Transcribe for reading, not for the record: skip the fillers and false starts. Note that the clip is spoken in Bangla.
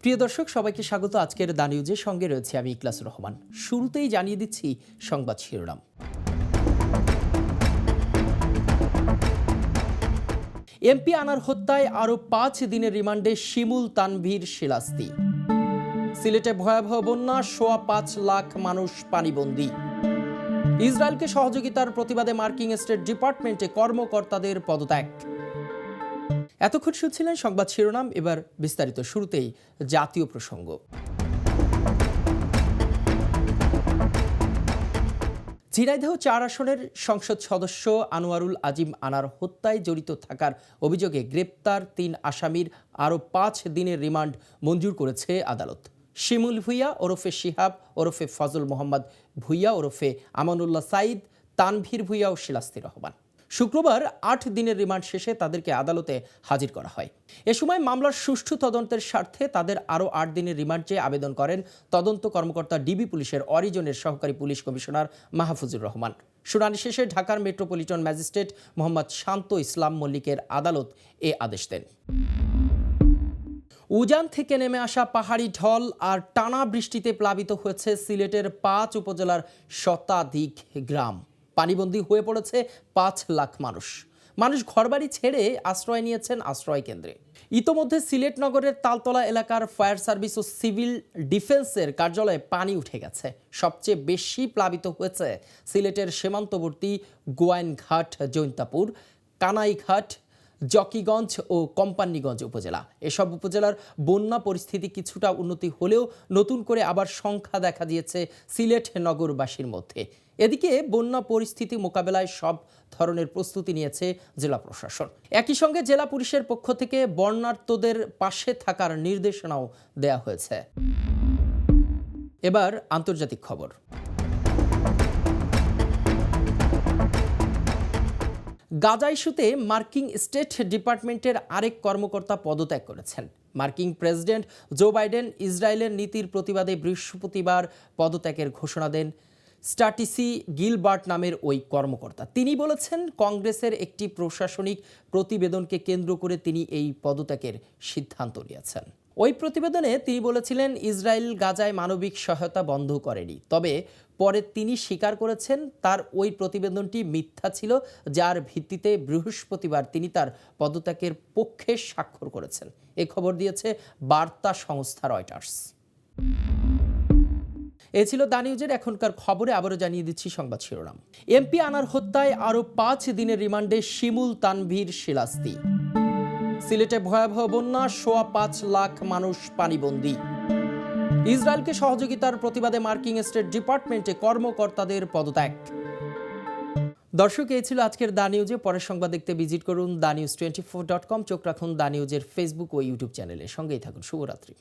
প্রিয় দর্শক, সবাইকে স্বাগত। আজকের দা নিউজের সঙ্গে রয়েছে আমি ইকলাসুর রহমান। শুরুতেই জানিয়ে দিচ্ছি সংবাদ শিরোনাম। এমপি আনার হত্যায় আরও 5 দিনের রিমান্ডে শিমুল তানভীর শিলাস্তি। সিলেটে ভয়াবহ বন্যা, 5.25 লাখ মানুষ পানিবন্দী। ইসরায়েলকে সহযোগিতার প্রতিবাদে মার্কিন স্টেট ডিপার্টমেন্টে কর্মকর্তাদের পদত্যাগ। এতক্ষণ শুনছিলেন সংবাদ শিরোনাম, এবার বিস্তারিত। শুরুতেই জাতীয় প্রসঙ্গ। ঝিনাইদহ 4 আসনের সংসদ সদস্য আনোয়ারুল আজিম আনার হত্যায় জড়িত থাকার অভিযোগে গ্রেপ্তার 3 আসামির আরও 5 দিনের রিমান্ড মঞ্জুর করেছে আদালত। শিমুল ভুইয়া ওরফে শিহাব ওরফে ফজল মোহাম্মদ ভুইয়া ওরফে আমানুল্লাহ সাইদ, তানভীর ভুইয়া ও শিলাস্তি রহমান। শুক্রবার 8 দিনের রিমান্ড শেষে তাদেরকে আদালতে হাজির করা হয়। এ সময় মামলার সুষ্ঠু তদন্তের স্বার্থে তাদের আরও 8 দিনের রিমান্ড চেয়ে আবেদন করেন তদন্ত কর্মকর্তা ডিবি পুলিশের অরিজনের সহকারী পুলিশ কমিশনার মাহফুজুর রহমান। শুনানি শেষে ঢাকার মেট্রোপলিটন ম্যাজিস্ট্রেট মোহাম্মদ শান্ত ইসলাম মল্লিকের আদালত এ আদেশ দেন। উজান থেকে নেমে আসা পাহাড়ি ঢল আর টানা বৃষ্টিতে প্লাবিত হয়েছে সিলেটের 5 উপজেলার শতাধিক গ্রাম। পানিবন্দী হয়ে পড়েছে 5 লাখ মানুষ ঘরবাড়ি ছেড়ে আশ্রয় নিয়েছেন আশ্রয় কেন্দ্রে। ইতোমধ্যে সিলেট নগরের তালতলা এলাকার ফায়ার সার্ভিস ও সিভিল ডিফেন্সের কার্যালয়ে পানি উঠে গেছে। সবচেয়ে বেশি প্লাবিত হয়েছে সিলেটের সীমান্তবর্তী গোয়াইনঘাট, জৈন্তাপুর, কানাইঘাট, জকিগঞ্জ ও কোম্পানিগঞ্জ উপজেলা। এসব উপজেলার বন্যা পরিস্থিতি কিছুটা উন্নতি হলেও নতুন করে আবার সংখ্যা দেখা দিয়েছে সিলেট নগরবাসীর মধ্যে। এদিকে বন্যা পরিস্থিতি মোকাবেলায় সব ধরনের প্রস্তুতি নিয়েছে জেলা প্রশাসন। একই সঙ্গে জেলা পুলিশের পক্ষ থেকে বন্যার্তদের পাশে থাকার নির্দেশনাও দেয়া হয়েছে। এবার আন্তর্জাতিক খবর। গাজা ইস্যুতে মার্কিন স্টেট ডিপার্টমেন্টের আরেক কর্মকর্তা পদত্যাগ করেছেন। মার্কিন প্রেসিডেন্ট জো বাইডেন ইসরায়েলের নীতির প্রতিবাদে বৃহস্পতিবার পদত্যাগের ঘোষণা দেন স্ট্যাটিসি গিলবার্ট নামের ওই কর্মকর্তা। তিনি বলেছেন, কংগ্রেসের একটি প্রশাসনিক প্রতিবেদনকে কেন্দ্র করে তিনি এই পদত্যাগের সিদ্ধান্ত নিয়েছেন। ওই প্রতিবেদনে তিনি বলেছিলেন, ইসরায়েল গাজায় মানবিক সহায়তা বন্ধ করেনি। তবে পরে তিনি স্বীকার করেছেন তার ওই প্রতিবেদনটি মিথ্যা ছিল, যার ভিত্তিতে বৃহস্পতিবার তিনি তার পদত্যাগের পক্ষে স্বাক্ষর করেছেন। এ খবর দিয়েছে বার্তা সংস্থা রয়টার্স। এ ছিল দা নিউজের এখনকার খবরে। আবারও জানিয়ে দিচ্ছি সংবাদ শিরোনাম। এমপি আনার হত্যায় আরও 5 দিনের রিমান্ডে শিমুল তানভীর শিলাস্তি। সিলেটে ভয়াবহ বন্যা, 5.25 লাখ মানুষ পানিবন্দী। ইসরায়েলকে সহযোগিতার প্রতিবাদে মার্কিন স্টেট ডিপার্টমেন্টে কর্মকর্তাদের পদত্যাগ। দর্শক, এই ছিল আজকের দা নিউজে। পরের সংবাদ দেখতে ভিজিট করুন danews24.com। চোখ রাখুন দা নিউজের ফেসবুক ও ইউটিউব চ্যানেলে। সঙ্গেই থাকুন। শুভরাত্রি।